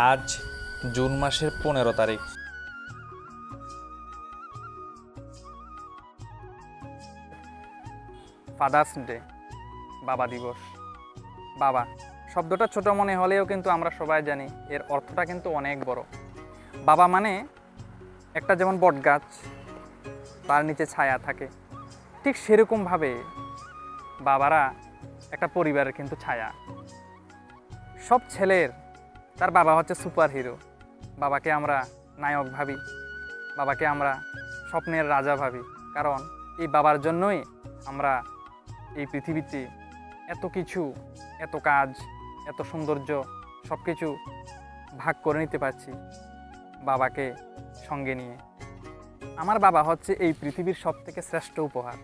আজ জুন মাসের 15 তারিখ। ফাদার্স ডে, বাবা দিবস। বাবা শব্দটা ছোট মনে হলেও কিন্তু আমরা সবাই জানি এর অর্থটা কিন্তু অনেক বড়। বাবা মানে একটা যেমন বট গাছ, তার নিচে ছায়া থাকে, ঠিক সেরকমভাবে বাবারা একটা পরিবারের কিন্তু ছায়া। সব ছেলের তার বাবা হচ্ছে সুপার হিরো। বাবাকে আমরা নায়ক ভাবি, বাবাকে আমরা স্বপ্নের রাজা ভাবি, কারণ এই বাবার জন্যই আমরা এই পৃথিবীতে এত কিছু, এত কাজ, এত সৌন্দর্য সব কিছু ভাগ করে নিতে পারছি বাবাকে সঙ্গে নিয়ে। আমার বাবা হচ্ছে এই পৃথিবীর সবথেকে শ্রেষ্ঠ উপহার,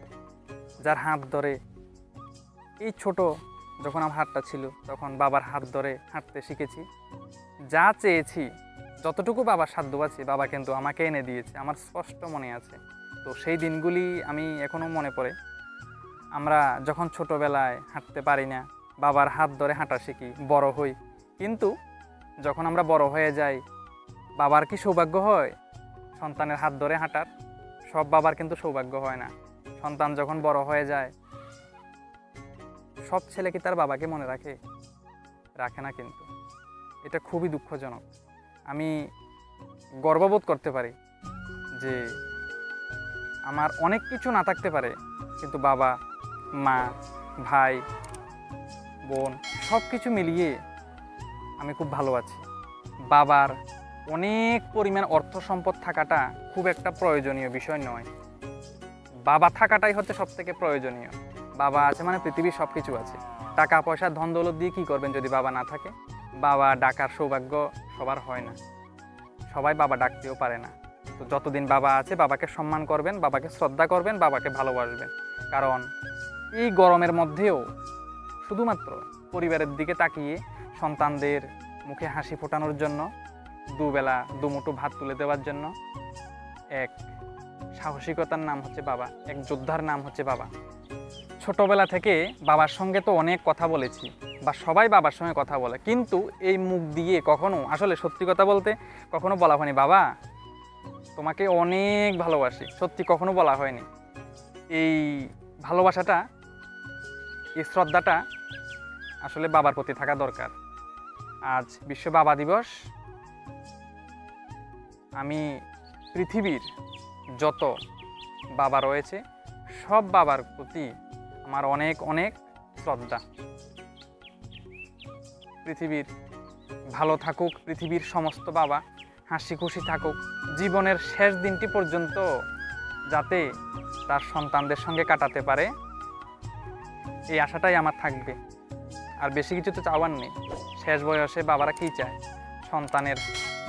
যার হাত ধরে এই ছোট যখন আমার হাতটা ছিল তখন বাবার হাত ধরে হাঁটতে শিখেছি। যা চেয়েছি, যতটুকু বাবার সাধ্য আছে বাবা কিন্তু আমাকে এনে দিয়েছে, আমার স্পষ্ট মনে আছে। তো সেই দিনগুলি আমি এখনও মনে পড়ে। আমরা যখন ছোটোবেলায় হাঁটতে পারি না, বাবার হাত ধরে হাঁটা শিখি, বড় হই, কিন্তু যখন আমরা বড় হয়ে যাই, বাবার কি সৌভাগ্য হয় সন্তানের হাত ধরে হাঁটার? সব বাবার কিন্তু সৌভাগ্য হয় না। সন্তান যখন বড় হয়ে যায়, সব ছেলে কি তার বাবাকে মনে রাখে? রাখে না কিন্তু। এটা খুবই দুঃখজনক। আমি গর্ববোধ করতে পারি যে আমার অনেক কিছু না থাকতে পারে, কিন্তু বাবা, মা, ভাই, বোন সব কিছু মিলিয়ে আমি খুব ভালো আছি। বাবার অনেক পরিমাণ অর্থ সম্পদ থাকাটা খুব একটা প্রয়োজনীয় বিষয় নয়। বাবা থাকাটাই হচ্ছে সব থেকে প্রয়োজনীয়। বাবা আছে মানে পৃথিবীর সব কিছু আছে। টাকা পয়সা ধন দৌলত দিয়ে কী করবেন যদি বাবা না থাকে? বাবা ডাকার সৌভাগ্য সবার হয় না, সবাই বাবা ডাকতেও পারে না। তো যতদিন বাবা আছে বাবাকে সম্মান করবেন, বাবাকে শ্রদ্ধা করবেন, বাবাকে ভালোবাসবেন। কারণ এই গরমের মধ্যেও শুধুমাত্র পরিবারের দিকে তাকিয়ে সন্তানদের মুখে হাসি ফোটানোর জন্য, দুবেলা দুমুঠো ভাত তুলে দেওয়ার জন্য এক সাহসিকতার নাম হচ্ছে বাবা, এক যোদ্ধার নাম হচ্ছে বাবা। ছোটবেলা থেকে বাবার সঙ্গে তো অনেক কথা বলেছি, বা সবাই বাবার সঙ্গে কথা বলে, কিন্তু এই মুখ দিয়ে কখনো, আসলে সত্যি কথা বলতে, কখনো বলা হয়নি বাবা তোমাকে অনেক ভালোবাসি, সত্যি কখনো বলা হয়নি। এই ভালোবাসাটা, এই শ্রদ্ধাটা আসলে বাবার প্রতি থাকা দরকার। আজ বিশ্ব বাবা দিবস। আমি পৃথিবীর যত বাবা রয়েছে সব বাবার প্রতি আমার অনেক অনেক শ্রদ্ধা। পৃথিবীর ভালো থাকুক পৃথিবীর সমস্ত বাবা, হাসি খুশি থাকুক, জীবনের শেষ দিনটি পর্যন্ত যাতে তার সন্তানদের সঙ্গে কাটাতে পারে, এই আশাটাই আমার থাকবে। আর বেশি কিছু তো চাওয়ার নেই। শেষ বয়সে বাবারা কী চায়? সন্তানের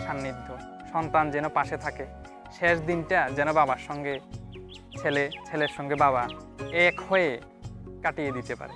সান্নিধ্য, সন্তান যেন পাশে থাকে, শেষ দিনটা যেন বাবার সঙ্গে ছেলে, ছেলের সঙ্গে বাবা এক হয়ে কাটিয়ে দিতে পারে।